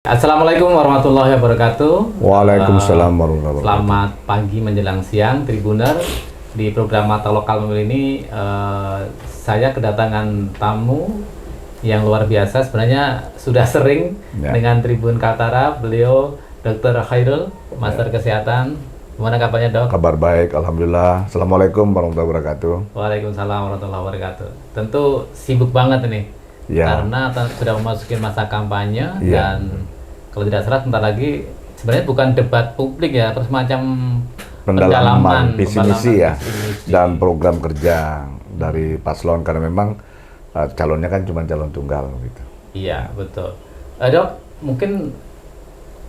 Assalamualaikum warahmatullahi wabarakatuh. Waalaikumsalam warahmatullahi wabarakatuh. Selamat pagi menjelang siang, Tribuner. Di program Mata Lokal Memilih ini, saya kedatangan tamu yang luar biasa. Sebenarnya sudah sering dengan Tribun Kaltara. Beliau Dr. Khairul, Master Kesehatan. Gimana kabarnya, Dok? Kabar baik, alhamdulillah. Assalamualaikum warahmatullahi wabarakatuh. Waalaikumsalam warahmatullahi wabarakatuh. Tentu sibuk banget ini, karena sudah memasuki masa kampanye dan kalau tidak salah sebentar lagi sebenarnya bukan debat publik ya, terus semacam pendalaman visi misi ya, visi-misi. dan program kerja dari paslon, karena memang calonnya kan cuma calon tunggal gitu. Iya, betul. Dok, mungkin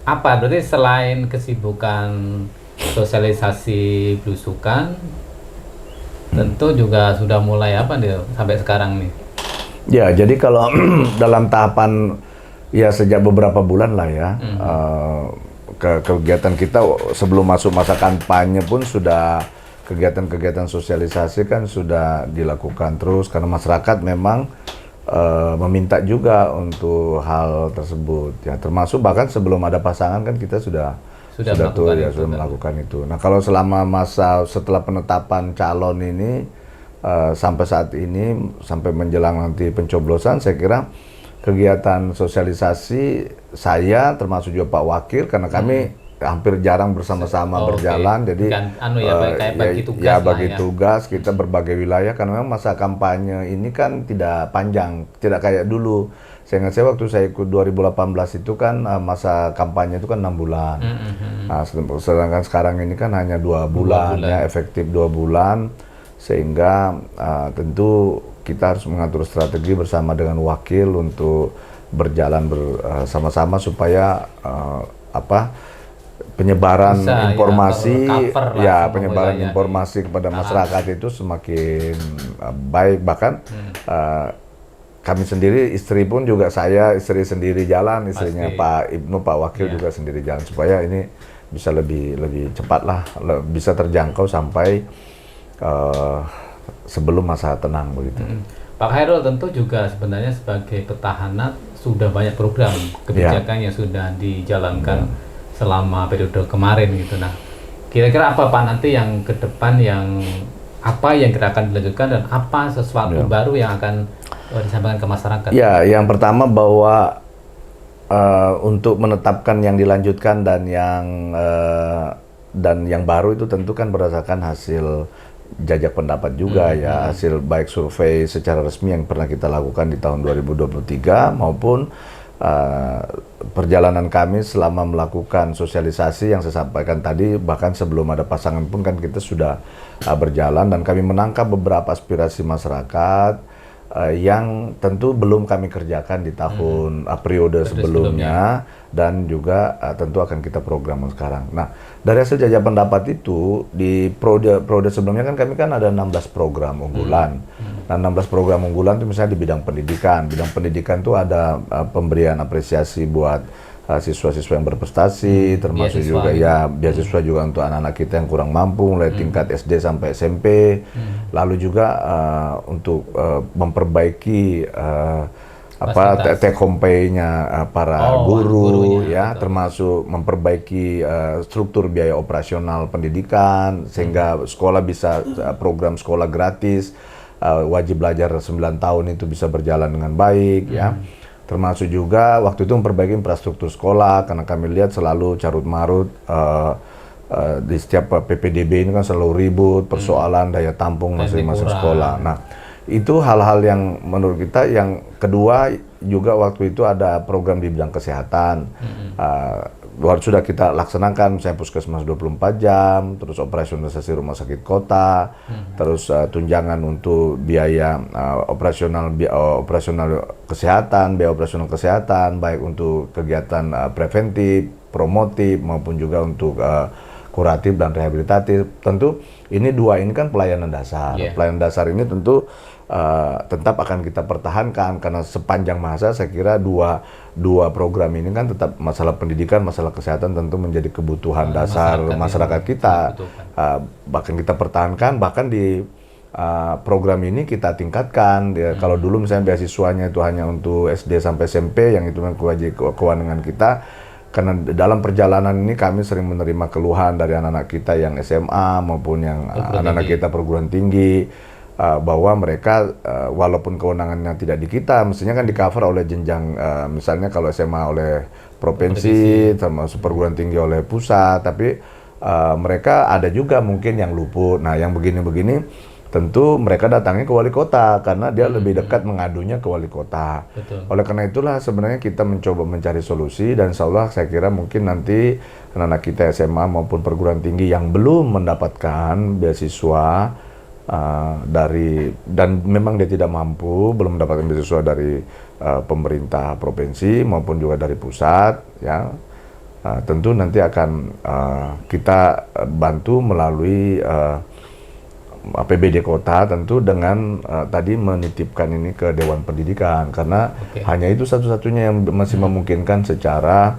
apa berarti selain kesibukan sosialisasi belusukan, tentu juga sudah mulai apa nih sampai sekarang nih? Ya, jadi kalau dalam tahapan ya sejak beberapa bulan lah ya, kegiatan kita sebelum masuk masa kampanye pun sudah kegiatan-kegiatan sosialisasi kan sudah dilakukan terus, karena masyarakat memang meminta juga untuk hal tersebut ya, termasuk bahkan sebelum ada pasangan kan kita sudah melakukan itu. Nah, kalau selama masa setelah penetapan calon ini sampai saat ini, sampai menjelang nanti pencoblosan, saya kira kegiatan sosialisasi saya termasuk juga Pak Wakil, karena kami hampir jarang bersama-sama berjalan, jadi bagi tugas kita berbagai wilayah, karena memang masa kampanye ini kan tidak panjang, tidak kayak dulu. Saya ingat waktu saya ikut 2018 itu kan masa kampanye itu kan 6 bulan. Nah, sedangkan sekarang ini kan hanya 2 bulan ya, efektif 2 bulan, sehingga tentu kita harus mengatur strategi bersama dengan wakil untuk berjalan bersama-sama supaya penyebaran informasi informasi kepada masyarakat itu semakin baik. Bahkan kami sendiri, istri pun juga istri sendiri jalan, istrinya Pak Ibnu, Pak Wakil juga sendiri jalan, supaya ini bisa lebih cepat lah, bisa terjangkau sampai sebelum masa tenang begitu. Pak Khairul tentu juga sebenarnya sebagai petahana sudah banyak program kebijakan yang sudah dijalankan selama periode kemarin gitu. Nah, kira-kira apa Pak nanti yang ke depan, yang kita akan dilanjutkan, dan apa sesuatu baru yang akan disampaikan ke masyarakat? Ya, yang pertama bahwa untuk menetapkan yang dilanjutkan dan yang baru itu tentu kan berdasarkan hasil jajak pendapat juga ya, hasil baik survei secara resmi yang pernah kita lakukan di tahun 2023 maupun perjalanan kami selama melakukan sosialisasi yang saya sampaikan tadi, bahkan sebelum ada pasangan pun kan kita sudah berjalan, dan kami menangkap beberapa aspirasi masyarakat yang tentu belum kami kerjakan di tahun periode sebelumnya, dan juga tentu akan kita program sekarang. Nah, dari hasil jajak pendapat itu, di periode sebelumnya kan kami kan ada 16 program unggulan. Nah, 16 program unggulan itu misalnya di bidang pendidikan. Bidang pendidikan itu ada pemberian apresiasi buat siswa-siswa yang berprestasi, termasuk juga beasiswa juga untuk anak-anak kita yang kurang mampu mulai tingkat SD sampai SMP. Lalu juga untuk memperbaiki take home pay-nya para guru ya, termasuk memperbaiki struktur biaya operasional pendidikan sehingga sekolah bisa program sekolah gratis, wajib belajar 9 tahun itu bisa berjalan dengan baik ya. Termasuk juga waktu itu memperbaiki infrastruktur sekolah, karena kami lihat selalu carut marut di setiap PPDB ini kan selalu ribut persoalan daya tampung masing-masing sekolah. Nah, itu hal-hal yang menurut kita. Yang kedua juga waktu itu ada program di bidang kesehatan. Sudah kita laksanakan, misalnya puskesmas 24 jam, terus operasionalisasi rumah sakit kota, terus tunjangan untuk biaya operasional kesehatan, baik untuk kegiatan preventif, promotif, maupun juga untuk kuratif dan rehabilitatif. Tentu ini kan pelayanan dasar. Pelayanan dasar ini tentu tetap akan kita pertahankan, karena sepanjang masa saya kira dua program ini kan tetap masalah pendidikan, masalah kesehatan tentu menjadi kebutuhan dasar masyarakat kita. Bahkan kita pertahankan, bahkan di program ini kita tingkatkan. Kalau dulu misalnya beasiswanya itu hanya untuk SD sampai SMP, yang itu kewenangan kita. Karena dalam perjalanan ini kami sering menerima keluhan dari anak-anak kita yang SMA maupun yang anak-anak kita perguruan tinggi, bahwa mereka walaupun kewenangannya tidak di kita, mestinya kan di cover oleh jenjang, misalnya kalau SMA oleh provinsi, termasuk perguruan tinggi oleh pusat, tapi mereka ada juga mungkin yang luput. Nah, yang begini-begini tentu mereka datangnya ke wali kota karena dia lebih dekat mengadunya ke wali kota. Betul. Oleh karena itulah sebenarnya kita mencoba mencari solusi, dan insya Allah saya kira mungkin nanti anak-anak kita SMA maupun perguruan tinggi yang belum mendapatkan beasiswa dan memang dia tidak mampu, belum mendapatkan beasiswa dari pemerintah provinsi maupun juga dari pusat, ya tentu nanti akan kita bantu melalui APBD kota, tentu dengan tadi menitipkan ini ke Dewan Pendidikan, karena hanya itu satu-satunya yang masih memungkinkan secara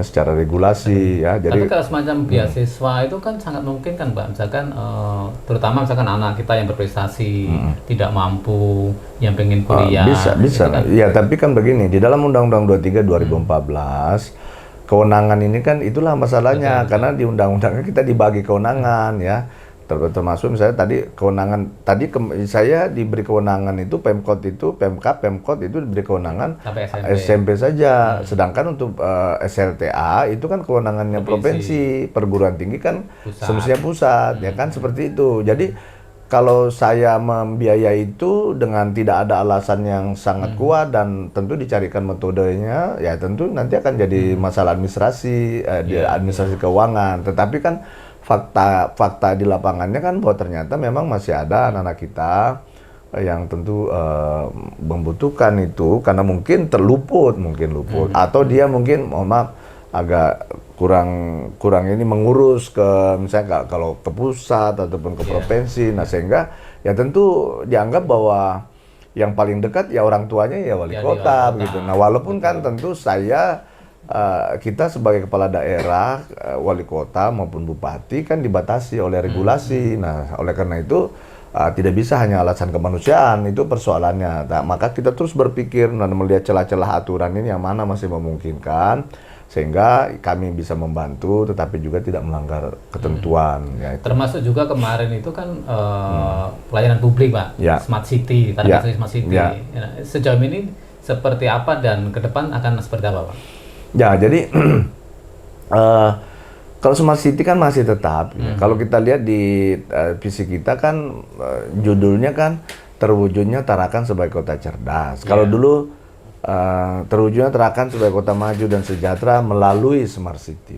secara regulasi, ya. Jadi, tapi kalau semacam beasiswa itu kan sangat mungkin kan, Pak, misalkan terutama misalkan anak kita yang berprestasi, tidak mampu, yang pengen kuliah. Bisa. Gitu kan? Ya, tapi kan begini, di dalam Undang-Undang 23 2014 kewenangan ini kan itulah masalahnya. Betul. Karena di undang-undangnya kita dibagi kewenangan, ya. Termasuk misalnya tadi kewenangan, saya diberi kewenangan itu Pemkot itu diberi kewenangan SMP saja. Sedangkan untuk SLTA itu kan kewenangannya provinsi, perguruan tinggi kan semestinya pusat, ya kan, seperti itu. Jadi kalau saya membiayai itu dengan tidak ada alasan yang sangat kuat dan tentu dicarikan metodenya, ya tentu nanti akan jadi masalah administrasi keuangan. Tetapi kan fakta di lapangannya kan bahwa ternyata memang masih ada anak-anak kita yang tentu membutuhkan itu karena mungkin terluput, atau dia mungkin mohon maaf agak kurang ini mengurus ke misalnya kalau ke pusat ataupun ke provinsi. Nah, sehingga ya tentu dianggap bahwa yang paling dekat ya orang tuanya ya wali kota begitu. Nah, walaupun kan tentu kita sebagai kepala daerah, wali kota maupun bupati kan dibatasi oleh regulasi. Nah, oleh karena itu tidak bisa hanya alasan kemanusiaan, itu persoalannya. Nah, maka kita terus berpikir dan melihat celah-celah aturan ini yang mana masih memungkinkan, sehingga kami bisa membantu tetapi juga tidak melanggar ketentuan. Ya, itu. Termasuk juga kemarin itu kan pelayanan publik, Pak, Smart City, Smart City. Nah, sejauh ini seperti apa dan ke depan akan seperti apa, Pak? Ya, jadi kalau Smart City kan masih tetap. Kalau kita lihat di visi kita kan judulnya kan terwujudnya Tarakan sebagai kota cerdas. Kalau dulu terwujudnya Tarakan sebagai kota maju dan sejahtera melalui Smart City,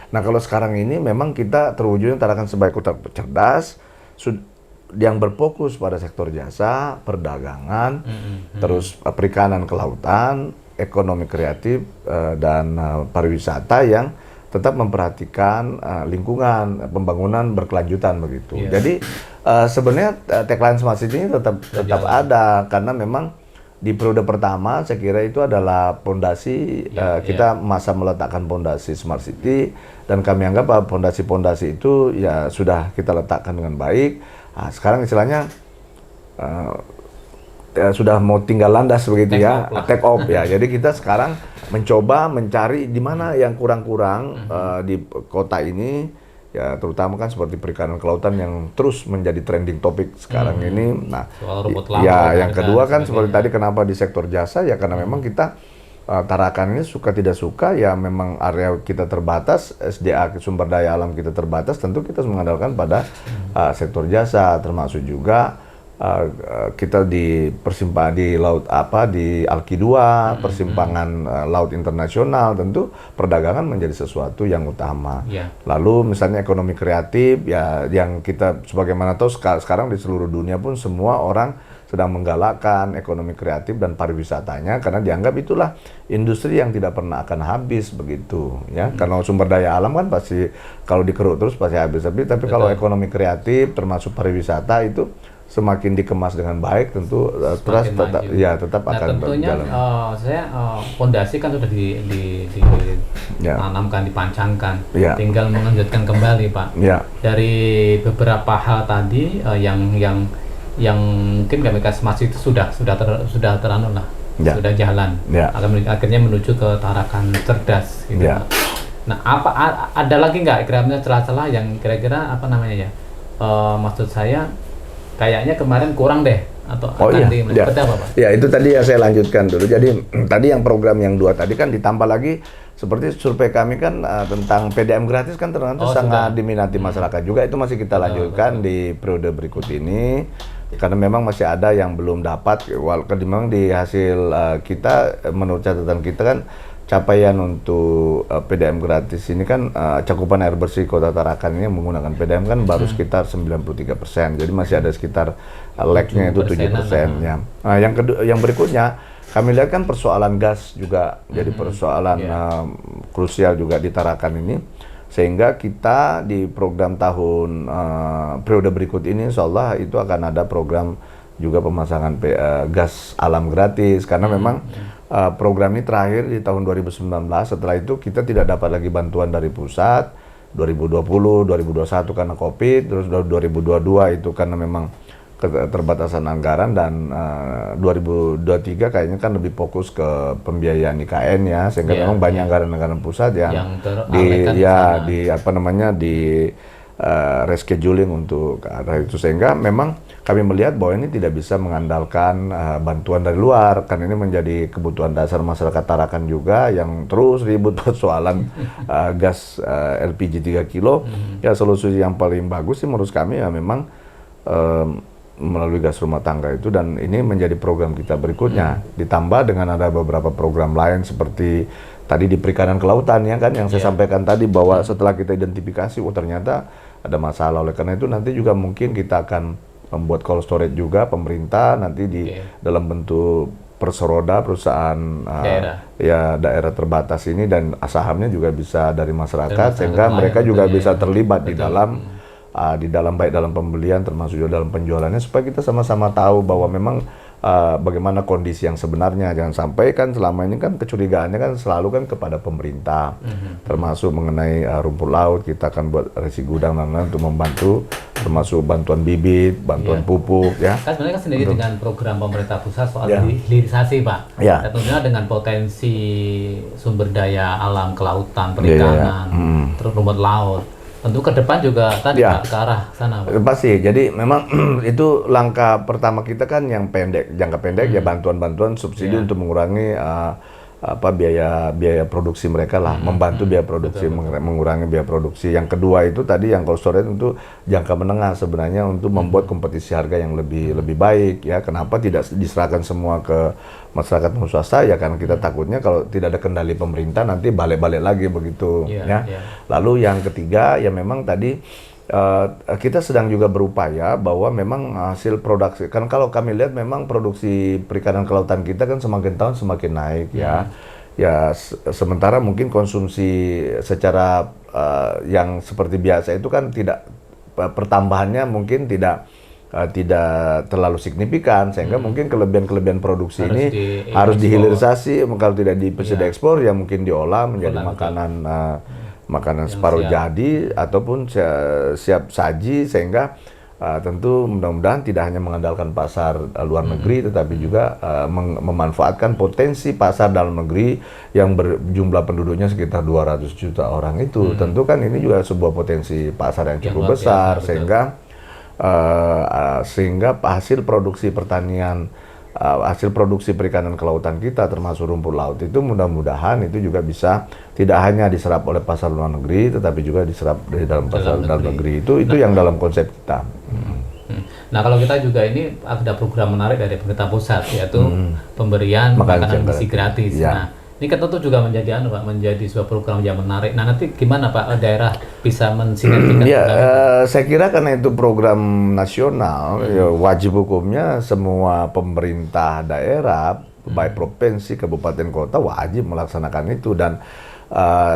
Nah, kalau sekarang ini memang kita terwujudnya Tarakan sebagai kota cerdas yang berfokus pada sektor jasa, perdagangan, terus perikanan kelautan, ekonomi kreatif, dan pariwisata yang tetap memperhatikan lingkungan, pembangunan berkelanjutan begitu. Jadi sebenarnya tagline Smart City ini tetap ada, karena memang di periode pertama saya kira itu adalah fondasi, kita masa meletakkan fondasi Smart City, dan kami anggap bahwa fondasi-fondasi itu ya sudah kita letakkan dengan baik. Nah, sekarang istilahnya sudah mau tinggal landas begitu, take off ya. Jadi kita sekarang mencoba mencari di mana yang kurang-kurang di kota ini, ya terutama kan seperti perikanan kelautan yang terus menjadi trending topik sekarang ini. Nah, yang kedua kan seperti tadi kenapa di sektor jasa, ya karena memang kita Tarakan ini suka tidak suka ya memang area kita terbatas, SDA sumber daya alam kita terbatas, tentu kita harus mengandalkan pada sektor jasa, termasuk juga kita di persimpangan di laut di Alki 2, persimpangan laut internasional, tentu perdagangan menjadi sesuatu yang utama. Lalu misalnya ekonomi kreatif, ya yang kita sebagaimana tahu sekarang di seluruh dunia pun semua orang sedang menggalakkan ekonomi kreatif dan pariwisatanya, karena dianggap itulah industri yang tidak pernah akan habis begitu, ya. Karena sumber daya alam kan pasti kalau dikeruk terus pasti habis, tapi kalau ekonomi kreatif termasuk pariwisata itu semakin dikemas dengan baik, tentu trust tetap nah, akan tentunya fondasi kan sudah ditanamkan, dipancangkan, tinggal melanjutkan kembali, Pak. Dari beberapa hal tadi yang mungkin KMK Smart itu sudah teranu lah, sudah jalan, akhirnya menuju ke tarakan cerdas, gitu. Nah, ada lagi nggak kira-kira celah-celah yang kira-kira maksud saya kayaknya kemarin kurang deh, atau seperti apa, Pak? Ya, itu tadi saya lanjutkan dulu. Jadi tadi yang program yang 2 tadi kan ditambah lagi, seperti survei kami kan tentang PDM gratis kan ternyata sangat diminati masyarakat juga. Itu masih kita lanjutkan di periode berikut ini, karena memang masih ada yang belum dapat. Memang di hasil kita, menurut catatan kita kan, capaian untuk PDM gratis ini kan cakupan air bersih Kota Tarakan ini menggunakan PDM kan baru sekitar 93%. Jadi masih ada sekitar lag-nya itu 7%. Ya. Nah, yang berikutnya kami lihat kan persoalan gas juga jadi persoalan krusial juga di Tarakan ini, sehingga kita di program tahun periode berikut ini insya Allah itu akan ada program juga pemasangan gas alam gratis, karena memang program ini terakhir di tahun 2019. Setelah itu kita tidak dapat lagi bantuan dari pusat. 2020, 2021 karena COVID, terus 2022 itu karena memang keterbatasan anggaran, dan 2023 kayaknya kan lebih fokus ke pembiayaan IKN ya, sehingga memang banyak anggaran-anggaran pusat yang di rescheduling untuk ke arah itu, sehingga memang kami melihat bahwa ini tidak bisa mengandalkan bantuan dari luar, kan ini menjadi kebutuhan dasar masyarakat Tarakan juga yang terus ribut persoalan gas LPG 3 kilo. Ya, solusi yang paling bagus sih menurut kami ya memang melalui gas rumah tangga itu, dan ini menjadi program kita berikutnya. Ditambah dengan ada beberapa program lain seperti tadi di perikanan kelautan ya kan, yang saya sampaikan tadi bahwa setelah kita identifikasi ternyata ada masalah, oleh karena itu nanti juga mungkin kita akan membuat cold storage juga pemerintah nanti di dalam bentuk perseroda perusahaan daerah terbatas ini, dan sahamnya juga bisa dari masyarakat sehingga mereka juga bisa terlibat di dalam baik dalam pembelian termasuk juga dalam penjualannya, supaya kita sama-sama tahu bahwa memang bagaimana kondisi yang sebenarnya. Jangan sampai kan selama ini kan kecurigaannya kan selalu kan kepada pemerintah, termasuk mengenai rumput laut kita akan buat resi gudang dan lain-lain untuk membantu, termasuk bantuan bibit, bantuan pupuk ya. Kan sebenarnya kan sendiri dengan program pemerintah pusat soal hilirisasi, Pak. Dan tentunya dengan potensi sumber daya alam kelautan, perikanan, terus rumput laut. Tentu ke depan juga tadi Pak, ke arah sana, Pak. Pasti. Jadi memang itu langkah pertama kita kan yang jangka pendek ya, bantuan-bantuan subsidi untuk mengurangi biaya produksi mereka lah, membantu biaya produksi, mengurangi biaya produksi. Yang kedua itu tadi yang cold storage untuk jangka menengah sebenarnya untuk membuat kompetisi harga yang lebih baik ya. Kenapa tidak diserahkan semua ke masyarakat swasta ya, karena kita takutnya kalau tidak ada kendali pemerintah nanti balik-balik lagi begitu ya. Lalu yang ketiga ya memang tadi kita sedang juga berupaya bahwa memang hasil produksi, kan kalau kami lihat memang produksi perikanan kelautan kita kan semakin tahun semakin naik ya sementara mungkin konsumsi secara yang seperti biasa itu kan tidak, pertambahannya mungkin tidak terlalu signifikan, sehingga mungkin kelebihan produksi harus dihilirisasi, kalau tidak bisa diekspor ya mungkin diolah menjadi makanan separuh jadi ataupun siap saji, sehingga tentu mudah-mudahan tidak hanya mengandalkan pasar luar negeri tetapi juga memanfaatkan potensi pasar dalam negeri yang berjumlah penduduknya sekitar 200 juta orang itu. Tentu kan ini juga sebuah potensi pasar yang cukup besar, sehingga hasil produksi pertanian, hasil produksi perikanan kelautan kita termasuk rumput laut itu mudah-mudahan itu juga bisa tidak hanya diserap oleh pasar luar negeri tetapi juga diserap dari dalam pasar dalam negeri. Itu yang dalam konsep kita. Nah, kalau kita juga ini ada program menarik dari pemerintah pusat, yaitu pemberian makanan gizi gratis. Nah, ini kan tentu juga menjadi Pak, menjadi sebuah program yang menarik. Nah, nanti gimana Pak daerah bisa mensinergikan? Saya kira karena itu program nasional, ya, wajib hukumnya semua pemerintah daerah, baik provinsi, kabupaten, kota wajib melaksanakan itu. Dan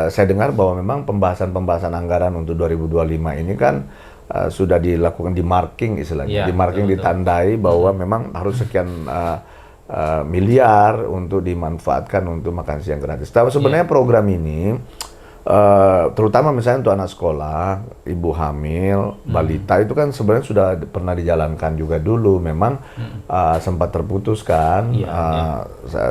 saya dengar bahwa memang pembahasan anggaran untuk 2025 ini kan sudah dilakukan di marking istilahnya, di marking ditandai bahwa memang harus sekian miliar untuk dimanfaatkan untuk makan siang gratis. Tapi sebenarnya program ini terutama misalnya untuk anak sekolah, ibu hamil, balita itu kan sebenarnya sudah pernah dijalankan juga dulu. Memang sempat terputus kan,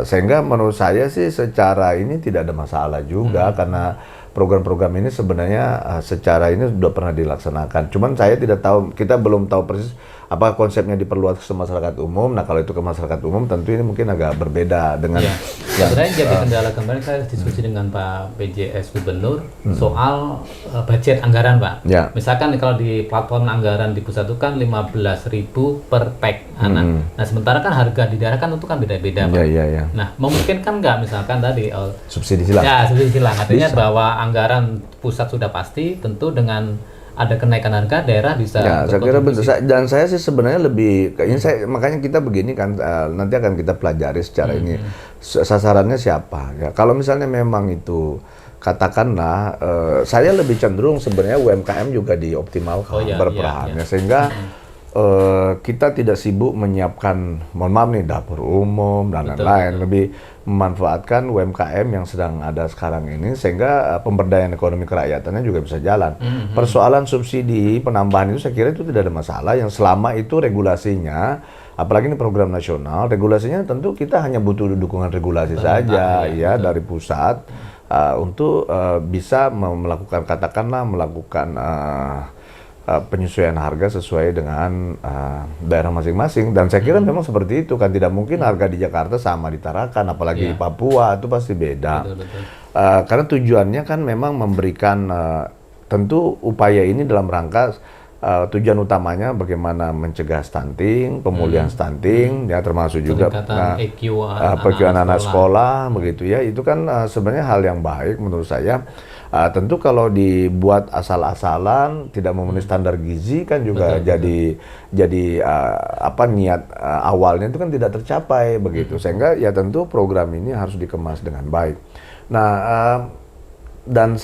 sehingga menurut saya sih secara ini tidak ada masalah juga karena program-program ini sebenarnya secara ini sudah pernah dilaksanakan. Cuman saya tidak tahu, kita belum tahu persis apa konsepnya diperluas ke masyarakat umum. Nah kalau itu ke masyarakat umum tentu ini mungkin agak berbeda dengan sebenarnya jadi kendala kemarin saya diskusi dengan Pak PJS Gubernur soal budget anggaran Pak. Misalkan kalau di platform anggaran di pusat itu kan 15.000 per pack anak. Nah sementara kan harga di daerah kan itu kan beda-beda Pak. Nah memungkinkan nggak misalkan tadi subsidi silang? Ya subsidi silang, artinya bahwa anggaran pusat sudah pasti, tentu dengan ada kenaikan harga daerah bisa. Ya, saya kira betul. Dan saya sih sebenarnya lebih, ini makanya kita begini kan, nanti akan kita pelajari secara ini sasarannya siapa. Ya, kalau misalnya memang itu katakanlah, saya lebih cenderung sebenarnya UMKM juga dioptimalkan berperan, sehingga kita tidak sibuk menyiapkan, mohon maaf nih, dapur umum dan lain-lain, lebih memanfaatkan UMKM yang sedang ada sekarang ini sehingga pemberdayaan ekonomi kerakyatannya juga bisa jalan. Persoalan subsidi penambahan itu saya kira itu tidak ada masalah, yang selama itu regulasinya, apalagi ini program nasional, regulasinya tentu kita hanya butuh dukungan regulasi saja ya dari pusat untuk bisa melakukan, katakanlah melakukan penyesuaian harga sesuai dengan daerah masing-masing. Dan saya kira memang seperti itu kan, tidak mungkin harga di Jakarta sama di Tarakan, apalagi di Papua, itu pasti beda. Karena tujuannya kan memang memberikan, tentu upaya ini dalam rangka tujuan utamanya bagaimana mencegah stunting, pemulihan stunting, ya termasuk juga IQ anak sekolah, begitu ya. Itu kan sebenarnya hal yang baik menurut saya. Tentu kalau dibuat asal-asalan, tidak memenuhi standar gizi kan juga jadi apa niat awalnya itu kan tidak tercapai begitu. Sehingga ya tentu program ini harus dikemas dengan baik. Nah, dan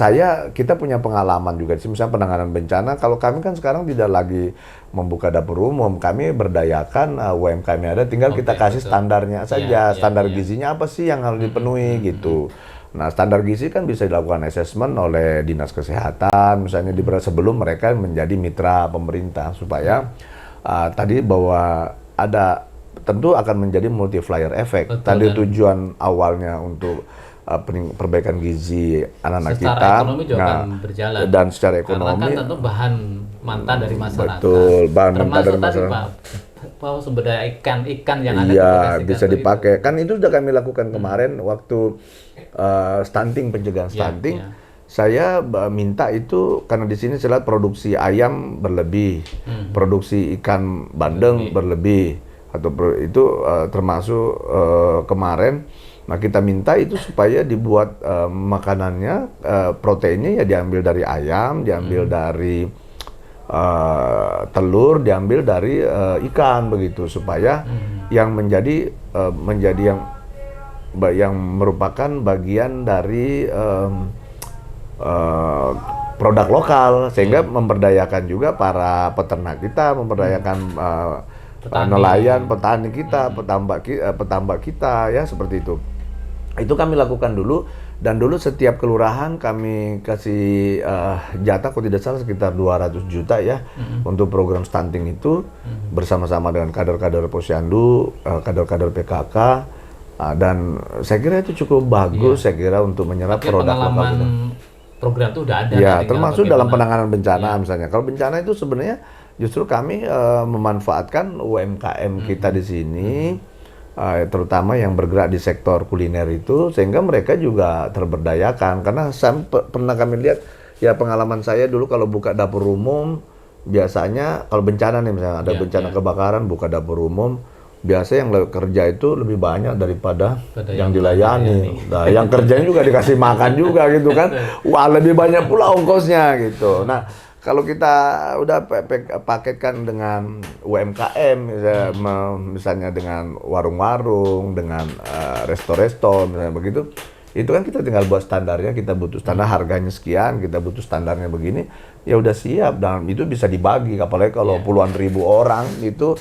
kita punya pengalaman juga sih, misalnya penanganan bencana. Kalau kami kan sekarang tidak lagi membuka dapur umum, kami berdayakan UMKM yang ada, tinggal kita kasih standarnya saja, standar gizinya apa sih yang harus dipenuhi gitu. Nah, standar gizi kan bisa dilakukan asesmen oleh Dinas Kesehatan, misalnya sebelum mereka menjadi mitra pemerintah, supaya tadi bahwa ada, tentu akan menjadi multiplier effect. Tadi tujuan awalnya untuk perbaikan gizi anak-anak kita. Secara ekonomi juga akan berjalan. Dan secara ekonomi. Karena kan tentu bahan mentah dari masyarakat. Betul, bahan mentah dari masyarakat. Termasuk tadi Pak, sumber daya ikan yang ada. Iya, bisa dipakai. Kan itu sudah kami lakukan kemarin waktu stunting, pencegahan stunting. Saya minta itu, karena di sini saya lihat produksi ayam berlebih, produksi ikan bandeng berlebih, atau itu termasuk kemarin. Nah, kita minta itu supaya dibuat makanannya, proteinnya ya diambil dari ayam, diambil dari telur, diambil dari ikan begitu, supaya yang menjadi yang merupakan bagian dari produk lokal, sehingga memberdayakan juga para peternak kita, memberdayakan nelayan, petani kita, petambak kita ya, seperti itu. Itu kami lakukan dulu, dan dulu setiap kelurahan kami kasih jatah, kalau tidak salah sekitar 200 juta ya untuk program stunting itu, bersama-sama dengan kader-kader Posyandu, kader-kader PKK. Dan saya kira itu cukup bagus, saya kira untuk menyerap produk lokal kita. Program itu udah ada. Ya, termasuk dalam penanganan bencana misalnya. Kalau bencana itu sebenarnya justru kami memanfaatkan UMKM kita di sini, terutama yang bergerak di sektor kuliner itu, sehingga mereka juga terberdayakan. Karena pernah kami lihat, ya pengalaman saya dulu kalau buka dapur umum, biasanya kalau bencana nih, misalnya ada bencana kebakaran, buka dapur umum, biasa yang kerja itu lebih banyak daripada yang dilayani. Nah, yang kerjanya juga dikasih makan juga gitu kan. Wah, lebih banyak pula ongkosnya gitu. Nah, kalau kita udah paketkan dengan UMKM, misalnya dengan warung-warung, dengan resto-resto, misalnya begitu, Itu kan kita tinggal buat standarnya, kita butuh standar harganya sekian, kita butuh standarnya begini, ya udah siap dan itu bisa dibagi. Apalagi kalau puluhan ribu orang itu,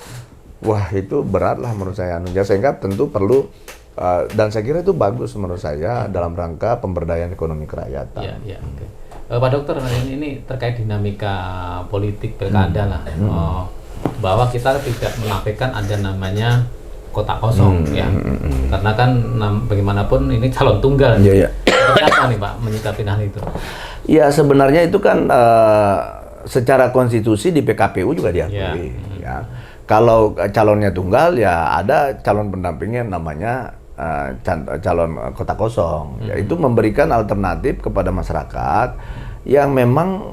wah itu berat lah menurut saya. Ya, sehingga tentu perlu dan saya kira itu bagus menurut saya dalam rangka pemberdayaan ekonomi kerakyatan. Iya, oke. Pak Dokter, ini terkait dinamika politik pilkada lah, bahwa kita tidak menafikan ada namanya kotak kosong ya, karena kan bagaimanapun ini calon tunggal. Apa nih Pak menyikapi hal itu? Ya sebenarnya itu kan secara konstitusi di PKPU juga diakui. Ya. Kalau calonnya tunggal ya ada calon pendampingnya namanya calon kotak kosong. Ya, itu memberikan alternatif kepada masyarakat yang memang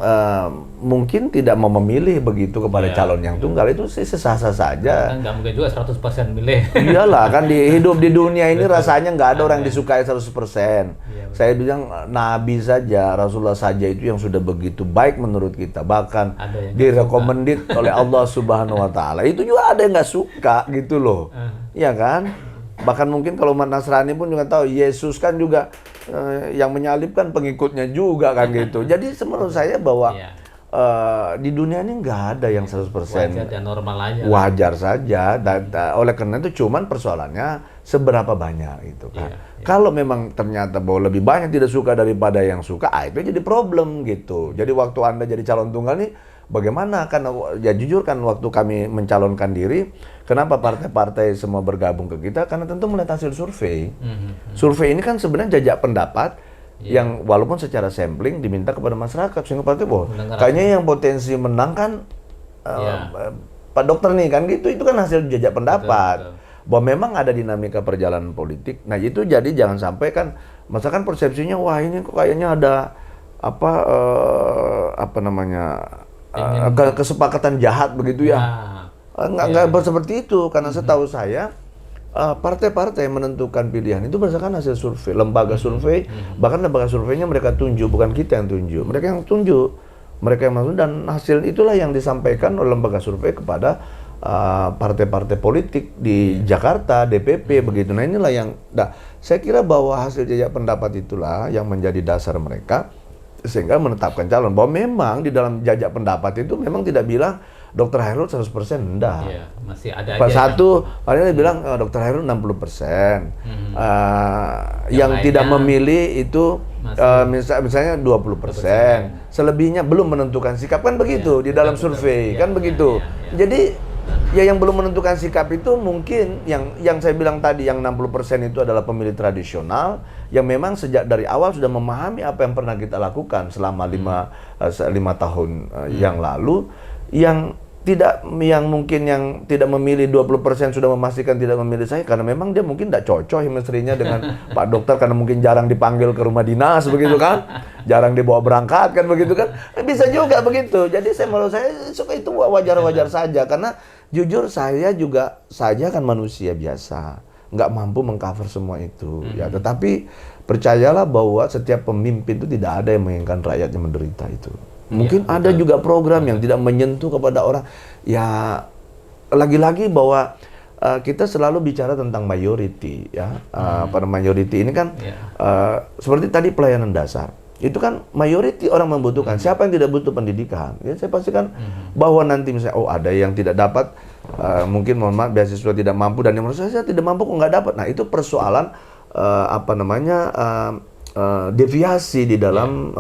mungkin tidak mau memilih begitu kepada calon yang tunggal. Itu sih sesah-sah saja. Kan nggak mungkin juga 100% milih. Iyalah, kan hidup di dunia ini rasanya nggak ada orang yang disukai 100%. Saya bilang Nabi saja, Rasulullah saja itu yang sudah begitu baik menurut kita. Bahkan direkomendit oleh Allah Subhanahu wa Ta'ala. Itu juga ada yang nggak suka gitu loh. Iya kan? Bahkan mungkin kalau umat Nasrani pun juga tahu Yesus kan juga yang menyalibkan pengikutnya juga kan gitu. Jadi menurut saya bahwa di dunia ini nggak ada yang 100% wajar dan normal aja. Wajar saja. Dan oleh karena itu cuman persoalannya seberapa banyak itu kan. Kalau memang ternyata bahwa lebih banyak tidak suka daripada yang suka, itu jadi problem gitu. Jadi waktu Anda jadi calon tunggal nih bagaimana? Karena ya jujur kan waktu kami mencalonkan diri, kenapa partai-partai semua bergabung ke kita? Karena tentu melihat hasil survei. Survei ini kan sebenarnya jajak pendapat yang walaupun secara sampling diminta kepada masyarakat. Sehingga partai kayaknya yang potensi menang kan Pak Dokter nih kan gitu. Itu kan hasil jajak pendapat. Betul. Bahwa memang ada dinamika perjalanan politik. Nah itu jadi jangan sampai kan, misalkan persepsinya wah ini kok kayaknya ada apa namanya kesepakatan jahat begitu ya. Enggak seperti itu, karena setahu saya partai-partai menentukan pilihan itu berdasarkan hasil survei, lembaga survei, bahkan lembaga surveinya mereka tunjuk, bukan kita yang tunjuk, mereka yang tunjuk, mereka yang masuk, dan hasil itulah yang disampaikan oleh lembaga survei kepada partai-partai politik di Jakarta, DPP begitu. Nah inilah yang, saya kira bahwa hasil jajak pendapat itulah yang menjadi dasar mereka sehingga menetapkan calon. Bahwa memang di dalam jajak pendapat itu memang tidak bilang Dr. Hairul 100% enggak. Iya, masih ada Pas satu, paling bilang Dr. Hairul 60%. Yang tidak memilih itu misalnya 20%. Selebihnya belum menentukan sikap, kan begitu di dalam survei, kan begitu. Jadi ya yang belum menentukan sikap itu mungkin yang saya bilang tadi, yang 60% itu adalah pemilih tradisional yang memang sejak dari awal sudah memahami apa yang pernah kita lakukan selama 5 tahun yang lalu, yang mungkin yang tidak memilih 20% sudah memastikan tidak memilih saya karena memang dia mungkin tidak cocok chemistry-nya dengan Pak Dokter, karena mungkin jarang dipanggil ke rumah dinas begitu kan, jarang dibawa berangkat kan begitu kan, bisa juga begitu. Jadi menurut saya suka itu wajar-wajar saja, karena jujur saya kan manusia biasa, nggak mampu mengcover semua itu ya. Tetapi percayalah bahwa setiap pemimpin itu tidak ada yang menginginkan rakyatnya menderita itu. Mungkin ada juga program yang tidak menyentuh kepada orang. Ya, lagi-lagi bahwa kita selalu bicara tentang mayority ya. Pada mayority ini kan seperti tadi pelayanan dasar. Itu kan mayority orang membutuhkan. Siapa yang tidak butuh pendidikan? Ya, saya pastikan bahwa nanti misalnya ada yang tidak dapat, mungkin mohon maaf beasiswa tidak mampu, dan yang menurut saya tidak mampu kok nggak dapat. Nah, itu persoalan deviasi di dalam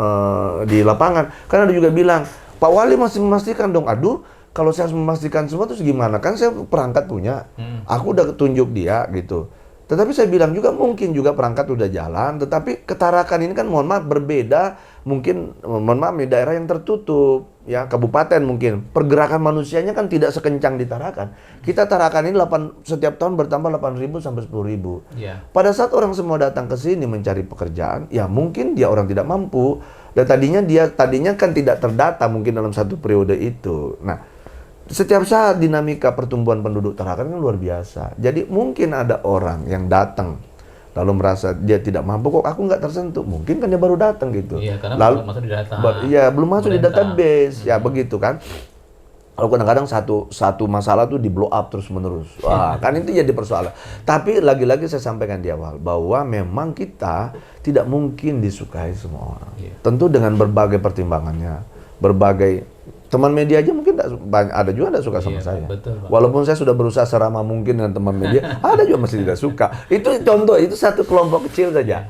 di lapangan. Karena ada juga bilang, Pak Wali masih memastikan dong. Aduh, kalau saya harus memastikan semua terus gimana? Kan saya perangkat punya, aku udah tunjuk dia gitu. Tetapi saya bilang juga mungkin juga perangkat udah jalan, tetapi ketarakan ini kan mohon maaf berbeda. Mungkin mohon maaf di daerah yang tertutup, ya kabupaten mungkin pergerakan manusianya kan tidak sekencang di Tarakan. Kita Tarakan ini setiap tahun bertambah 8.000 sampai 10.000. Pada saat orang semua datang ke sini mencari pekerjaan, ya mungkin dia orang tidak mampu, dan tadinya kan tidak terdata mungkin dalam satu periode itu. Nah, setiap saat dinamika pertumbuhan penduduk Tarakan kan luar biasa. Jadi mungkin ada orang yang datang lalu merasa dia tidak mampu, kok aku nggak tersentuh. Mungkin kan dia baru datang gitu. Iya, karena lalu belum masuk di data. Belum masuk di database, ya begitu kan. Kalau kadang-kadang satu masalah tuh di blow up terus menerus. Wah, kan itu jadi persoalan. Tapi lagi-lagi saya sampaikan di awal bahwa memang kita tidak mungkin disukai semua orang. Tentu dengan berbagai pertimbangannya, berbagai teman media aja mungkin ada juga tidak suka sama saya. Betul, walaupun saya sudah berusaha seramah mungkin dengan teman media, ada juga masih tidak suka. Itu contoh, itu satu kelompok kecil saja.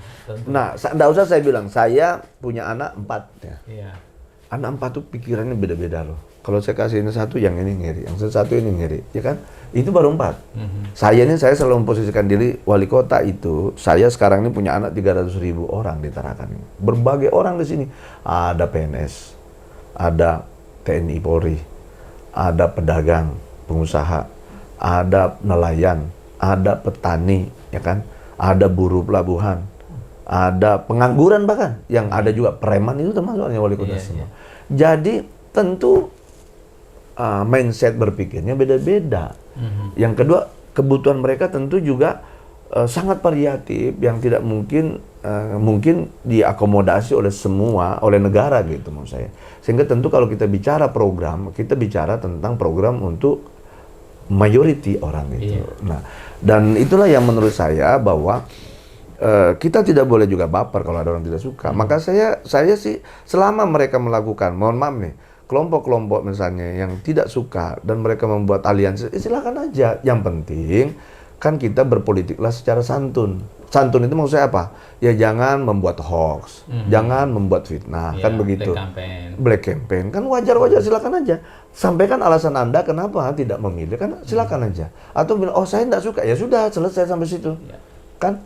Nah, tidak usah saya bilang, saya punya anak 4 ya. Anak 4 tuh pikirannya beda-beda loh. Kalau saya kasih ini satu, yang ini ngiri, yang satu ini ngiri, ya kan? Itu baru 4. Saya selalu memposisikan diri wali kota itu. Saya sekarang ini punya anak 300.000 orang di Tarakan ini. Berbagai orang di sini. Ada PNS, ada TNI Polri, ada pedagang, pengusaha, ada nelayan, ada petani, ya kan? Ada buruh pelabuhan, ada pengangguran bahkan, yang ada juga preman itu termasuk wali kota semua. Jadi tentu mindset berpikirnya beda-beda. Yang kedua, kebutuhan mereka tentu juga sangat variatif yang tidak mungkin diakomodasi oleh semua, oleh negara gitu menurut saya. Sehingga tentu kalau kita bicara program, kita bicara tentang program untuk majority orang itu. Nah, dan itulah yang menurut saya bahwa kita tidak boleh juga baper kalau ada orang tidak suka. Maka saya sih selama mereka melakukan, mohon maaf nih, kelompok-kelompok misalnya yang tidak suka dan mereka membuat aliansi, silakan aja. Yang penting kan kita berpolitiklah secara santun. Santun itu maksudnya apa? Ya jangan membuat hoax, jangan membuat fitnah, kan begitu. Black campaign kan wajar-wajar, silakan aja. Sampaikan alasan Anda kenapa tidak memilih, kan silakan aja. Atau bilang, oh saya tidak suka, ya sudah selesai sampai situ, kan?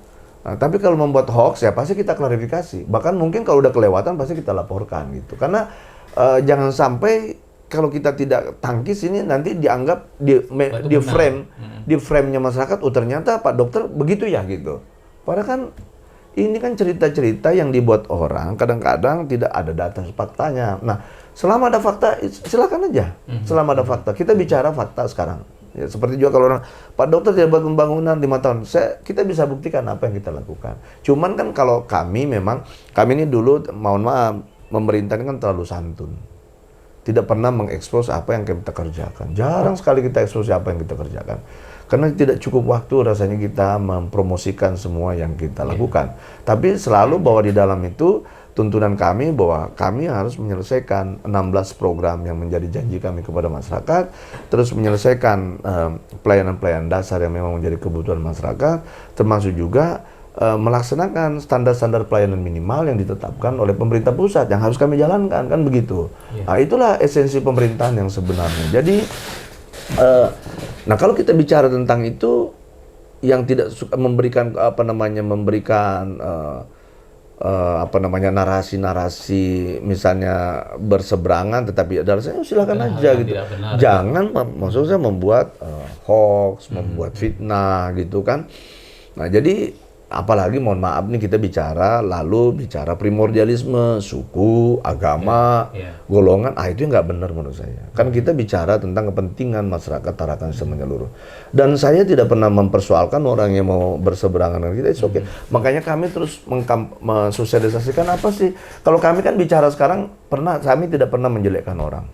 Nah, tapi kalau membuat hoax ya pasti kita klarifikasi. Bahkan mungkin kalau udah kelewatan pasti kita laporkan gitu. Karena jangan sampai kalau kita tidak tangkis ini nanti dianggap di frame-nya masyarakat, oh ternyata Pak Dokter begitu ya gitu. Padahal kan ini kan cerita-cerita yang dibuat orang, kadang-kadang tidak ada data faktanya. Nah, selama ada fakta silakan aja. Selama ada fakta, kita bicara fakta sekarang. Ya, seperti juga kalau orang, Pak Dokter tidak buat pembangunan 5 tahun, kita bisa buktikan apa yang kita lakukan. Cuman kan kalau kami ini dulu, mohon maaf, pemerintah ini kan terlalu santun. Tidak pernah mengekspos apa yang kita kerjakan. Jarang sekali kita ekspos apa yang kita kerjakan. Karena tidak cukup waktu rasanya kita mempromosikan semua yang kita lakukan. Tapi selalu bahwa di dalam itu tuntunan kami bahwa kami harus menyelesaikan 16 program yang menjadi janji kami kepada masyarakat, terus menyelesaikan pelayanan-pelayanan dasar yang memang menjadi kebutuhan masyarakat, termasuk juga melaksanakan standar-standar pelayanan minimal yang ditetapkan oleh pemerintah pusat yang harus kami jalankan, kan begitu. Nah, itulah esensi pemerintahan yang sebenarnya. Jadi, nah kalau kita bicara tentang itu, yang tidak suka memberikan narasi-narasi misalnya berseberangan, tetapi adalah saya silakan aja gitu. Jangan maksudnya membuat hoax, membuat fitnah gitu kan. Nah, jadi apalagi mohon maaf nih kita bicara primordialisme, suku, agama, golongan, itu nggak benar menurut saya. Kan kita bicara tentang kepentingan masyarakat Tarakan secara menyeluruh. Dan saya tidak pernah mempersoalkan orang yang mau berseberangan dengan kita, it's okay. Makanya kami terus mensosialisasikan apa sih. Kalau kami kan bicara sekarang, kami tidak pernah menjelekkan orang.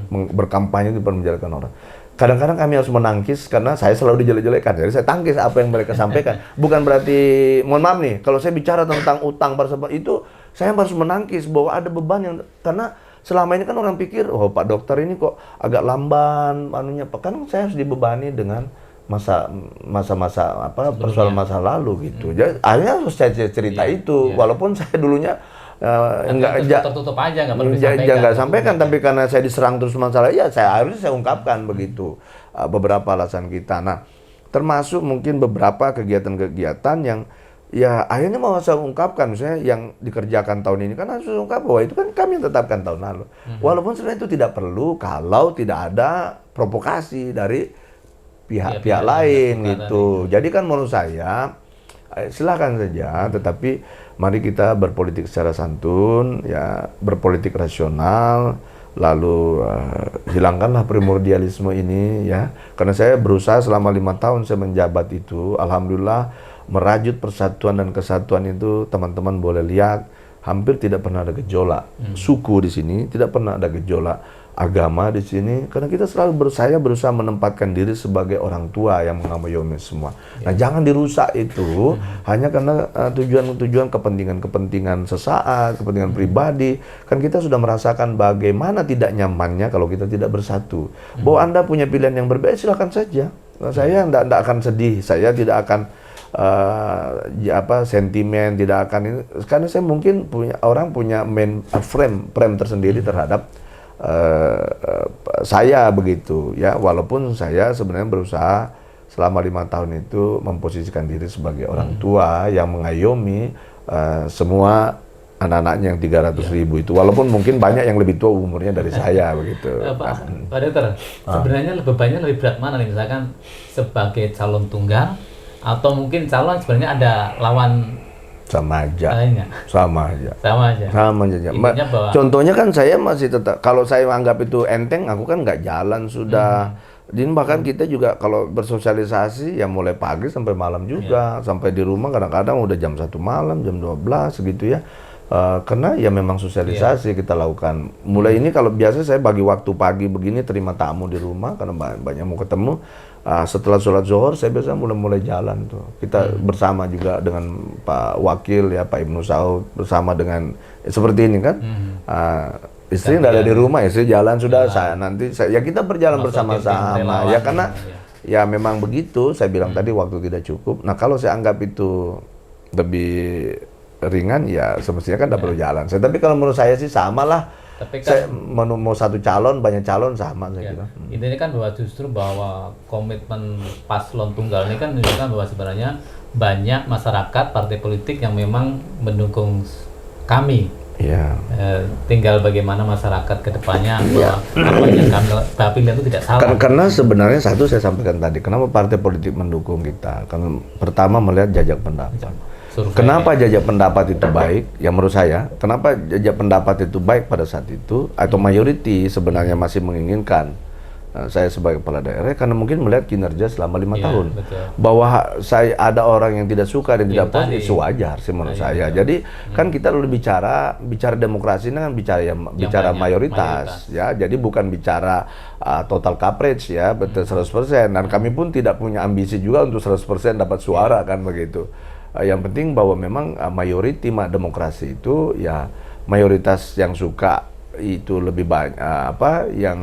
Berkampanye tidak pernah menjelekkan orang. Kadang-kadang kami harus menangkis karena saya selalu dijelek-jelekan. Jadi saya tangkis apa yang mereka sampaikan. Bukan berarti, mohon maaf nih, kalau saya bicara tentang utang itu, saya harus menangkis bahwa ada beban yang, karena selama ini kan orang pikir, oh Pak Dokter ini kok agak lamban, kan saya harus dibebani dengan masa-masa persoalan masa lalu gitu. Jadi akhirnya harus saya cerita itu, walaupun saya dulunya tertutup aja, nggak perlu disampaikan. Nggak sampaikan, tapi karena saya diserang terus masalah, harusnya saya ungkapkan begitu beberapa alasan kita. Nah, termasuk mungkin beberapa kegiatan-kegiatan yang ya akhirnya mau saya ungkapkan, misalnya yang dikerjakan tahun ini kan harus ungkap bahwa itu kan kami yang tetapkan tahun lalu. Walaupun sebenarnya itu tidak perlu kalau tidak ada provokasi dari pihak-pihak lain gitu. Jadi kan menurut saya silakan saja, tetapi mari kita berpolitik secara santun, ya berpolitik rasional, lalu hilangkanlah primordialisme ini ya. Karena saya berusaha selama 5 tahun saya menjabat itu, alhamdulillah merajut persatuan dan kesatuan itu teman-teman boleh lihat hampir tidak pernah ada gejolak suku di sini, tidak pernah ada gejolak agama di sini, karena kita selalu saya berusaha menempatkan diri sebagai orang tua yang mengayomi semua. Nah, jangan dirusak itu hanya karena tujuan-tujuan kepentingan sesaat, kepentingan pribadi. Kan kita sudah merasakan bagaimana tidak nyamannya kalau kita tidak bersatu. Bahwa Anda punya pilihan yang berbeda, silakan saja. Nah, saya tidak akan sedih, saya tidak akan sentimen, tidak akan ini, karena saya mungkin punya frame tersendiri terhadap saya begitu ya, walaupun saya sebenarnya berusaha selama 5 tahun itu memposisikan diri sebagai orang tua yang mengayomi semua anak-anaknya yang 300.000 itu, walaupun mungkin banyak yang lebih tua umurnya dari saya begitu. Pak Dokter, sebenarnya bebannya lebih berat mana nih, misalkan sebagai calon tunggal atau mungkin calon sebenarnya ada lawan? Sama aja. Sama aja. Contohnya kan saya masih tetap, kalau saya anggap itu enteng, aku kan nggak jalan sudah. Dan bahkan kita juga kalau bersosialisasi ya mulai pagi sampai malam juga, sampai di rumah kadang-kadang udah jam 1 malam, jam 12 gitu ya. Karena ya memang sosialisasi kita lakukan. Mulai ini kalau biasa saya bagi waktu pagi begini terima tamu di rumah karena banyak mau ketemu. Setelah sholat zuhur saya biasa mulai jalan tuh. Kita bersama juga dengan Pak Wakil ya, Pak Ibnu Saud, bersama dengan seperti ini kan. Istri nggak ada di rumah, istri jalan sudah. Ya kita berjalan bersama-sama ya, karena ya memang begitu. Saya bilang tadi waktu tidak cukup. Nah, kalau saya anggap itu lebih ringan ya semestinya kan tidak perlu jalan. Tapi kalau menurut saya sih sama lah. Tapi kan, saya mau satu calon, banyak calon sama saya kira. Intinya kan bahwa komitmen paslon tunggal ini kan menunjukkan bahwa sebenarnya banyak masyarakat partai politik yang memang mendukung kami. Iya. Tinggal bagaimana masyarakat kedepannya apa yang kami pilih itu tidak salah. Karena sebenarnya satu saya sampaikan tadi, kenapa partai politik mendukung kita? Karena pertama melihat jajak pendapat. Kenapa jajak pendapat itu baik? Ya menurut saya, kenapa jajak pendapat itu baik pada saat itu, atau mayoriti sebenarnya masih menginginkan saya sebagai kepala daerah, karena mungkin melihat kinerja selama 5 tahun. Betul. Bahwa saya ada orang yang tidak suka dan tidak puas, itu wajar sih menurut saya. Jadi kan kita lalu bicara demokrasi ini kan bicara mayoritas ya. Jadi bukan bicara total coverage ya, betul 100%. Dan kami pun tidak punya ambisi juga untuk 100% dapat suara kan begitu. Yang penting bahwa memang mayoriti demokrasi itu ya mayoritas yang suka itu lebih banyak yang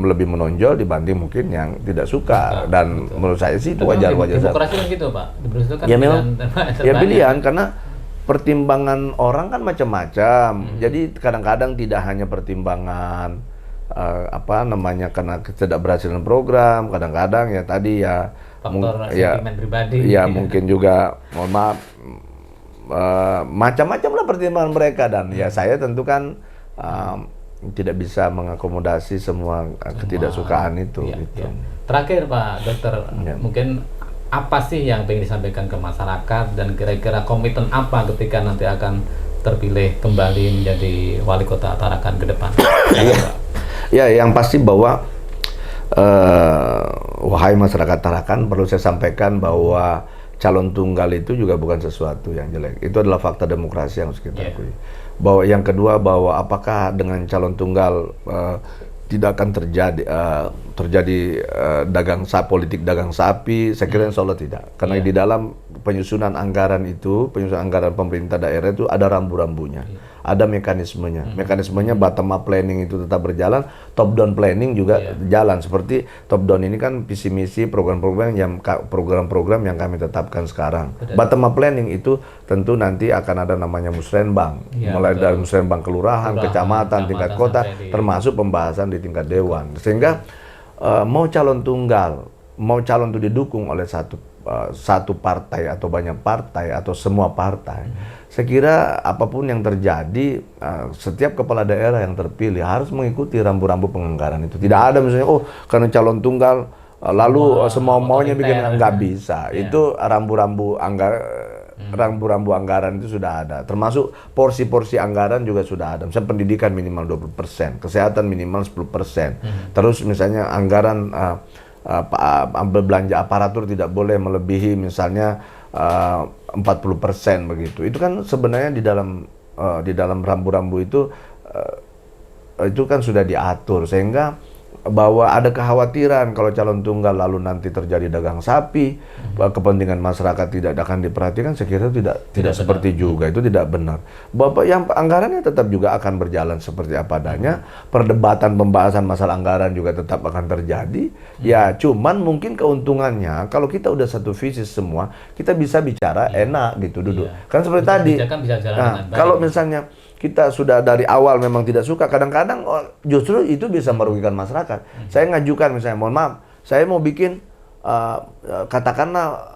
lebih menonjol dibanding mungkin yang tidak suka. Dan menurut saya sih itu wajar-wajar saja. Demokrasi kan gitu Pak, kan ya memang pilihan karena pertimbangan orang kan macam-macam. Jadi kadang-kadang tidak hanya pertimbangan karena ketidakberhasilan program, kadang-kadang ya tadi ya faktor sentimen pribadi. Ya mungkin juga mohon maaf macam-macam lah pertimbangan mereka, dan ya saya tentu kan tidak bisa mengakomodasi semua ketidaksukaan itu. Gitu. Terakhir Pak Dokter, mungkin apa sih yang ingin disampaikan ke masyarakat dan kira-kira komitmen apa ketika nanti akan terpilih kembali menjadi wali kota Tarakan ke depan? Ya, yang pasti bahwa wahai masyarakat Tarakan, perlu saya sampaikan bahwa calon tunggal itu juga bukan sesuatu yang jelek. Itu adalah fakta demokrasi yang harus kita akui. Bahwa yang kedua, bahwa apakah dengan calon tunggal tidak akan terjadi politik dagang sapi? Saya kira insya Allah tidak. Karena di dalam penyusunan anggaran pemerintah daerah itu ada rambu-rambunya. Ada mekanismenya. Mekanismenya bottom up planning itu tetap berjalan, top down planning juga jalan. Seperti top down ini kan visi misi program-program yang kami tetapkan sekarang. Bottom up planning itu tentu nanti akan ada namanya musrenbang, mulai dari musrenbang kelurahan, kecamatan, tingkat kota, termasuk pembahasan di tingkat dewan. Sehingga mau calon itu didukung oleh satu partai atau banyak partai atau semua partai. Saya kira apapun yang terjadi, setiap kepala daerah yang terpilih harus mengikuti rambu-rambu penganggaran itu. Tidak ada misalnya, karena calon tunggal lalu semua maunya bikin, nggak bisa. Itu rambu-rambu anggaran itu sudah ada. Termasuk porsi-porsi anggaran juga sudah ada. Misalnya pendidikan minimal 20%, kesehatan minimal 10%. Terus misalnya anggaran belanja aparatur tidak boleh melebihi misalnya 40% begitu. Itu kan sebenarnya di dalam di dalam rambu-rambu itu kan sudah diatur, sehingga bahwa ada kekhawatiran kalau calon tunggal lalu nanti terjadi dagang sapi, kepentingan masyarakat tidak akan diperhatikan, saya kira tidak seperti juga, itu tidak benar. Bapak yang anggarannya tetap juga akan berjalan seperti apa adanya, perdebatan pembahasan masalah anggaran juga tetap akan terjadi. Ya, cuman mungkin keuntungannya kalau kita udah satu visi semua, kita bisa bicara enak gitu duduk. Kan seperti tadi. Bisa jalan Nah, dengan baik. kalau misalnya kita sudah dari awal memang tidak suka, kadang-kadang justru itu bisa merugikan masyarakat. Saya ngajukan misalnya, mohon maaf, saya mau bikin katakanlah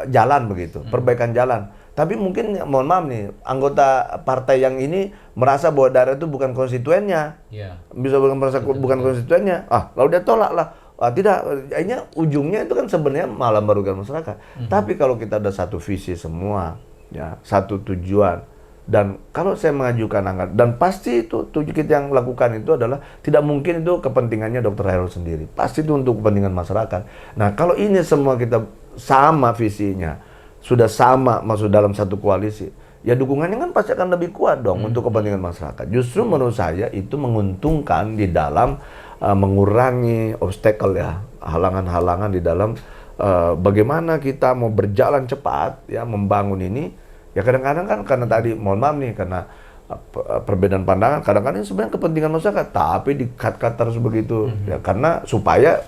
jalan begitu, perbaikan jalan. Tapi mungkin mohon maaf nih, anggota partai yang ini merasa bahwa daerah itu bukan konstituennya, bisa merasa bukan konstituennya. Lalu dia tolak lah. Tidak, akhirnya ujungnya itu kan sebenarnya malah merugikan masyarakat. Tapi kalau kita ada satu visi semua, ya satu tujuan. Dan kalau saya mengajukan anggaran, dan pasti itu kita yang lakukan itu adalah tidak mungkin itu kepentingannya Dr. Hairul sendiri, pasti itu untuk kepentingan masyarakat. Nah, kalau ini semua kita sama visinya, sudah sama masuk dalam satu koalisi, ya dukungannya kan pasti akan lebih kuat dong untuk kepentingan masyarakat. Justru menurut saya itu menguntungkan di dalam mengurangi obstacle, ya, halangan-halangan di dalam bagaimana kita mau berjalan cepat, ya, membangun ini. Ya kadang-kadang kan karena tadi, mohon maaf nih, karena perbedaan pandangan, kadang-kadang sebenarnya kepentingan masyarakat, tapi di-cut terus begitu, ya karena supaya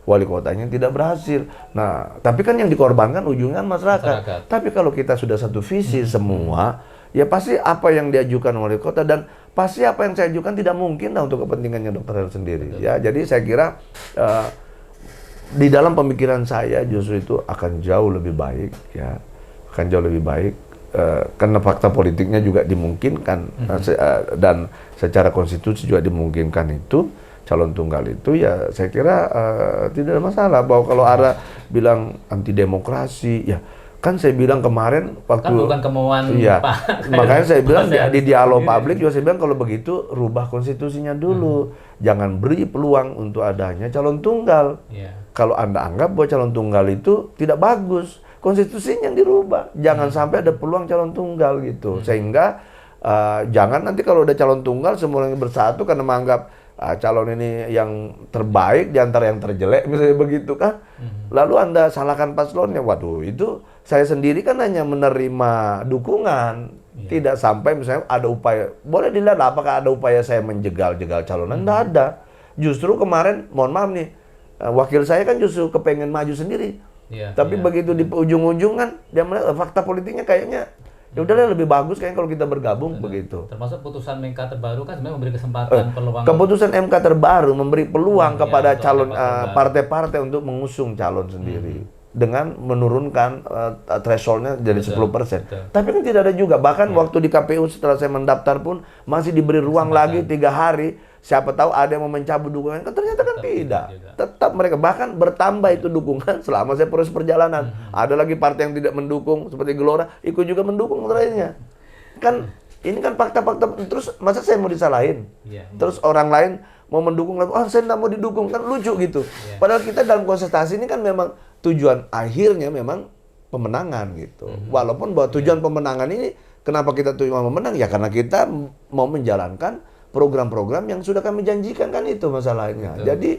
wali kotanya tidak berhasil. Nah, tapi kan yang dikorbankan ujungnya masyarakat. Tapi kalau kita sudah satu visi semua, ya pasti apa yang diajukan wali kota dan pasti apa yang saya ajukan tidak mungkin lah untuk kepentingannya Dr. Hairul sendiri. Betul. Ya, jadi saya kira di dalam pemikiran saya justru itu akan jauh lebih baik, ya, akan jauh lebih baik. Karena fakta politiknya juga dimungkinkan dan secara konstitusi juga dimungkinkan itu calon tunggal itu, ya saya kira tidak ada masalah. Bahwa kalau ada bilang anti demokrasi, ya kan saya bilang kemarin waktu kan bukan kemauan Pak. Makanya saya bilang di dialog publik juga saya bilang kalau begitu rubah konstitusinya dulu, jangan beri peluang untuk adanya calon tunggal. Kalau Anda anggap bahwa calon tunggal itu tidak bagus, konstitusinya yang dirubah, jangan sampai ada peluang calon tunggal gitu, sehingga jangan nanti kalau ada calon tunggal semuanya bersatu karena menganggap calon ini yang terbaik di antara yang terjelek, misalnya begitu kan, lalu Anda salahkan paslonnya. Waduh, itu saya sendiri kan hanya menerima dukungan, tidak sampai misalnya ada upaya, boleh dilihat apakah ada upaya saya menjegal-jegal calonan, tidak ada. Justru kemarin, mohon maaf nih, wakil saya kan justru kepengen maju sendiri. Tapi begitu di ujung-ujung kan dia melihat fakta politiknya kayaknya ya udahlah lebih bagus kayaknya kalau kita bergabung. Begitu. Termasuk putusan MK terbaru kan sebenarnya memberi kesempatan peluang. Keputusan MK terbaru memberi peluang kepada calon partai-partai untuk mengusung calon sendiri dengan menurunkan thresholdnya dari 10%. Tapi kan tidak ada juga, bahkan waktu di KPU setelah saya mendaftar pun masih diberi ruang lagi 3 hari. Siapa tahu ada yang mau mencabut dukungan, kan ternyata kan tidak. Tetap mereka bahkan bertambah itu dukungan selama saya proses perjalanan. Ada lagi partai yang tidak mendukung seperti Gelora, ikut juga mendukung lainnya. Kan ini kan fakta-fakta, terus masa saya mau disalahin? Terus orang lain mau mendukung, saya tidak mau didukung, kan lucu gitu. Padahal kita dalam kontestasi ini kan memang tujuan akhirnya memang pemenangan gitu. Walaupun bahwa tujuan pemenangan ini, kenapa kita tujuan memenang? Ya karena kita mau menjalankan program-program yang sudah kami janjikan, kan itu masalahnya. Betul. Jadi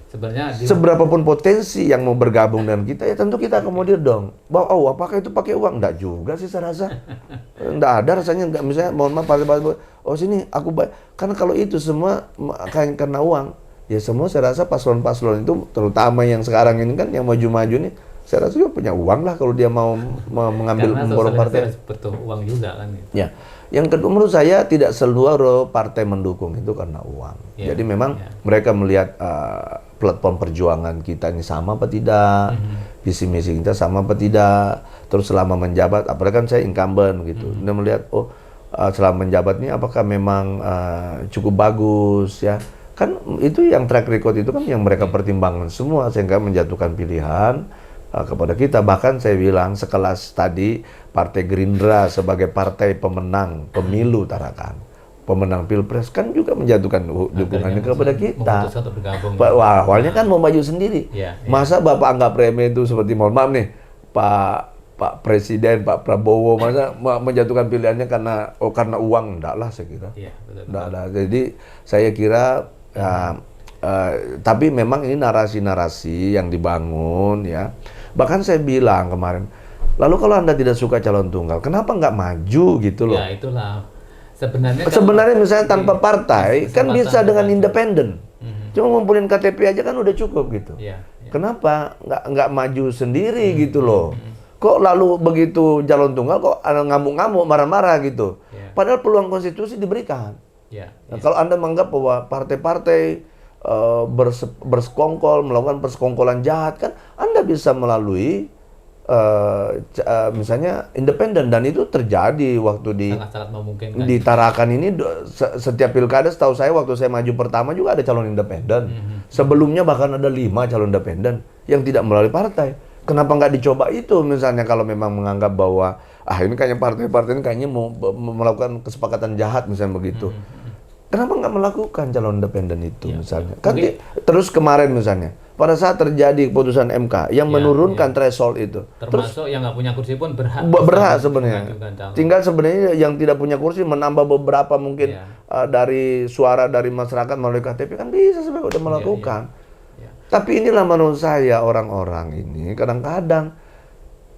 sebenarnya seberapapun potensi yang mau bergabung dengan kita, ya tentu kita akomodir dong. Bahwa apakah itu pakai uang? Enggak juga sih saya rasa. Enggak ada rasanya, enggak, misalnya mohon maaf sini aku karena kalau itu semua karena uang, ya semua saya rasa paslon-paslon itu, terutama yang sekarang ini kan yang maju-maju nih, saya rasa juga punya uang lah kalau dia mau mengambil memborong partai. Butuh uang juga kan gitu. Ya. Yang kedua, menurut saya tidak seluruh partai mendukung itu karena uang. Jadi memang mereka melihat platform perjuangan kita ini sama apa tidak, visi misi kita sama apa tidak. Terus selama menjabat, apalagi kan saya incumbent gitu, dia melihat selama menjabat ini apakah memang cukup bagus, ya. Kan itu yang track record itu kan yang mereka pertimbangkan semua sehingga menjatuhkan pilihan kepada kita. Bahkan saya bilang sekelas tadi Partai Gerindra sebagai partai pemenang pemilu Tarakan, pemenang Pilpres kan juga menjatuhkan dukungannya kepada kita. Awalnya kan mau maju sendiri. Masa Bapak anggap remeh itu seperti, mohon maaf nih, Pak Pak Presiden, Pak Prabowo, masa menjatuhkan pilihannya karena uang, enggak lah saya kira. Iya, betul. Enggak ada. Jadi saya kira tapi memang ini narasi-narasi yang dibangun ya. Bahkan saya bilang kemarin, lalu kalau Anda tidak suka calon tunggal, kenapa nggak maju gitu loh? Ya itulah. Sebenarnya Misalnya tanpa partai kan bisa dengan independen. Cuma ngumpulin KTP aja kan udah cukup gitu. Ya. Kenapa nggak maju sendiri gitu loh? Kok lalu begitu calon tunggal kok ngamuk-ngamuk, marah-marah gitu? Ya. Padahal peluang konstitusi diberikan. Ya. Nah, kalau Anda menganggap bahwa partai-partai bersekongkol, melakukan persekongkolan jahat, kan Anda bisa melalui misalnya independen, dan itu terjadi waktu Sangat-sangat memungkinkan. di Tarakan ini setiap pilkada, setahu saya waktu saya maju pertama juga ada calon independen. Sebelumnya bahkan ada 5 calon independen yang tidak melalui partai. Kenapa nggak dicoba itu misalnya kalau memang menganggap bahwa ini kayaknya partai-partai ini kayaknya mau melakukan kesepakatan jahat misalnya begitu. Kenapa nggak melakukan calon independen itu misalnya? Kan terus kemarin misalnya pada saat terjadi keputusan MK yang menurunkan threshold itu, termasuk yang nggak punya kursi pun berhak sebenarnya. Tinggal sebenarnya yang tidak punya kursi menambah beberapa mungkin dari suara dari masyarakat melalui KTP kan bisa sebenarnya udah melakukan. Tapi inilah menurut saya orang-orang ini kadang-kadang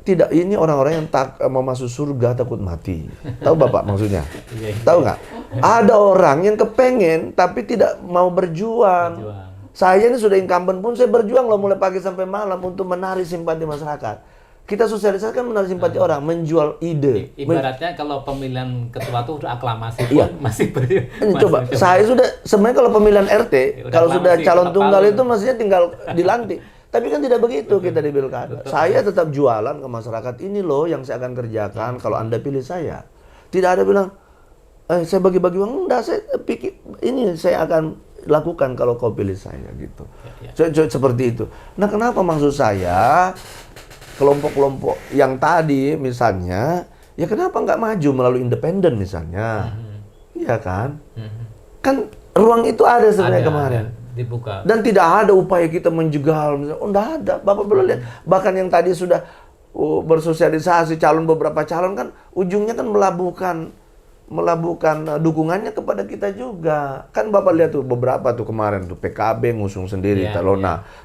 tidak, ini orang-orang yang mau masuk surga takut mati. Tahu Bapak maksudnya? Tahu nggak? Ada orang yang kepengen tapi tidak mau berjuang. Saya ini sudah incumbent pun saya berjuang loh mulai pagi sampai malam untuk menarik simpati masyarakat. Kita sosialisasikan menarik simpati orang, menjual ide. Ibaratnya kalau pemilihan ketua itu udah aklamasi pun masih coba, saya sudah sebenarnya kalau pemilihan RT, kalau sudah calon tunggal itu maksudnya tinggal dilantik. Tapi kan tidak begitu kita di pilkada. Saya tetap jualan ke masyarakat, ini loh yang saya akan kerjakan kalau Anda pilih saya. Tidak ada bilang, saya bagi-bagi uang, enggak, saya pikir ini saya akan lakukan kalau kau pilih saya gitu. Seperti itu. Nah, kenapa maksud saya kelompok-kelompok yang tadi misalnya, ya kenapa nggak maju melalui independen misalnya? Iya kan? Kan ruang itu ada sebenarnya kemarin. Dibuka. Dan tidak ada upaya kita menjegal, misalnya. Nggak ada. Bapak belum lihat. Bahkan yang tadi sudah bersosialisasi beberapa calon kan ujungnya kan melabuhkan dukungannya kepada kita juga. Kan Bapak lihat tuh beberapa tuh kemarin tuh PKB ngusung sendiri,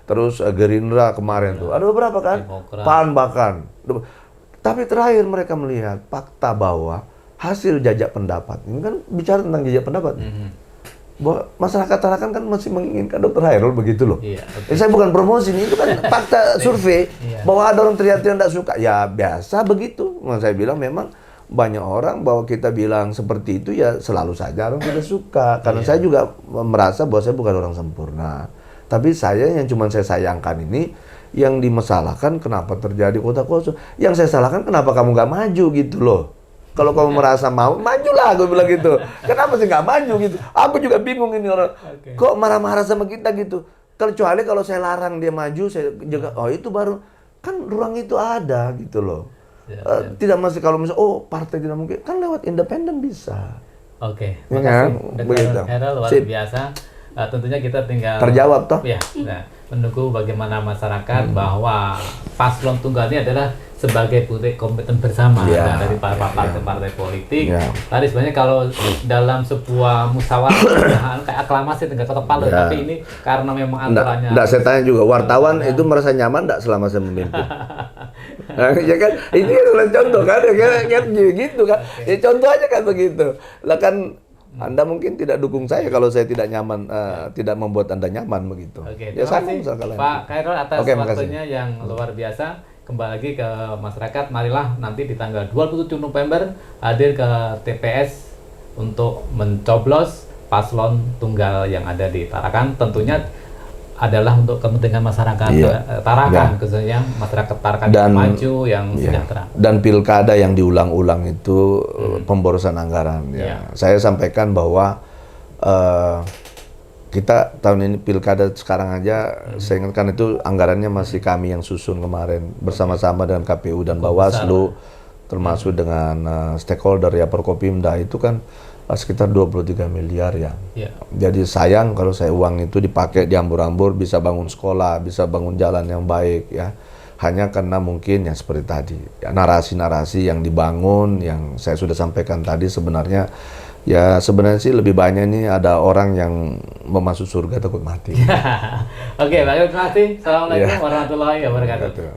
terus Gerindra kemarin tuh. Ada beberapa kan? PAN bahkan. Tapi terakhir mereka melihat fakta bahwa hasil jajak pendapat. Ini kan bicara tentang jajak pendapat. Bahwa masyarakat Tarakan kan masih menginginkan Dr. Hairul begitu loh. Saya bukan promosi ini, itu kan fakta survei bahwa ada orang teriak-teriak tidak suka. Ya biasa begitu. Saya bilang memang banyak orang bahwa kita bilang seperti itu ya selalu saja orang tidak suka. Karena saya juga merasa bahwa saya bukan orang sempurna. Tapi saya yang cuma saya sayangkan ini yang dimasalahkan kenapa terjadi kota kosong. Yang saya salahkan kenapa kamu nggak maju gitu loh. Kalau kamu merasa mau, majulah, gue bilang gitu. Kenapa sih nggak maju gitu? Aku juga bingung ini orang. Kok marah-marah sama kita gitu? Kecuali kalau saya larang dia maju, saya juga, itu baru kan ruang itu ada gitu loh. Tidak masih kalau misalnya partai tidak mungkin, kan lewat independen bisa. Oke, makasih Dr. Hairul, luar biasa. Tentunya kita tinggal terjawab toh. Ya, menunggu bagaimana masyarakat bahwa paslon tunggal ini adalah sebagai bukti komitmen bersama dari para partai-partai politik. Tadi sebenarnya kalau dalam sebuah musyawarah kayak aklamasi tinggal ketok palu, tapi ini karena memang aturannya. Enggak, saya tanya juga, wartawan itu merasa nyaman enggak selama saya memimpin? Ya kan, ini adalah contoh kan, gitu kan. Ya contoh aja kan begitu. Lah kan Anda mungkin tidak dukung saya kalau saya tidak nyaman, tidak membuat Anda nyaman begitu. Ya terima kasih Pak Hairul atas waktunya yang luar biasa. Kembali lagi ke masyarakat, marilah nanti di tanggal 27 November hadir ke TPS untuk mencoblos paslon tunggal yang ada di Tarakan. Tentunya adalah untuk kepentingan masyarakat Tarakan, khususnya masyarakat Tarakan yang maju, yang sejahtera. Dan pilkada yang diulang-ulang itu pemborosan anggaran. Saya sampaikan bahwa kita tahun ini pilkada sekarang aja, saya ingatkan itu anggarannya masih kami yang susun kemarin bersama-sama dengan KPU dan Bawaslu, termasuk dengan stakeholder ya Forkopimda itu kan sekitar 23 miliar ya. Jadi sayang kalau saya uang itu dipakai diambur-ambur, bisa bangun sekolah, bisa bangun jalan yang baik ya. hanya karena mungkin yang seperti tadi, ya, narasi-narasi yang dibangun, yang saya sudah sampaikan tadi sebenarnya sih lebih banyak nih ada orang yang mau masuk surga takut mati. Oke, baik, terima kasih. Assalamualaikum warahmatullahi wabarakatuh.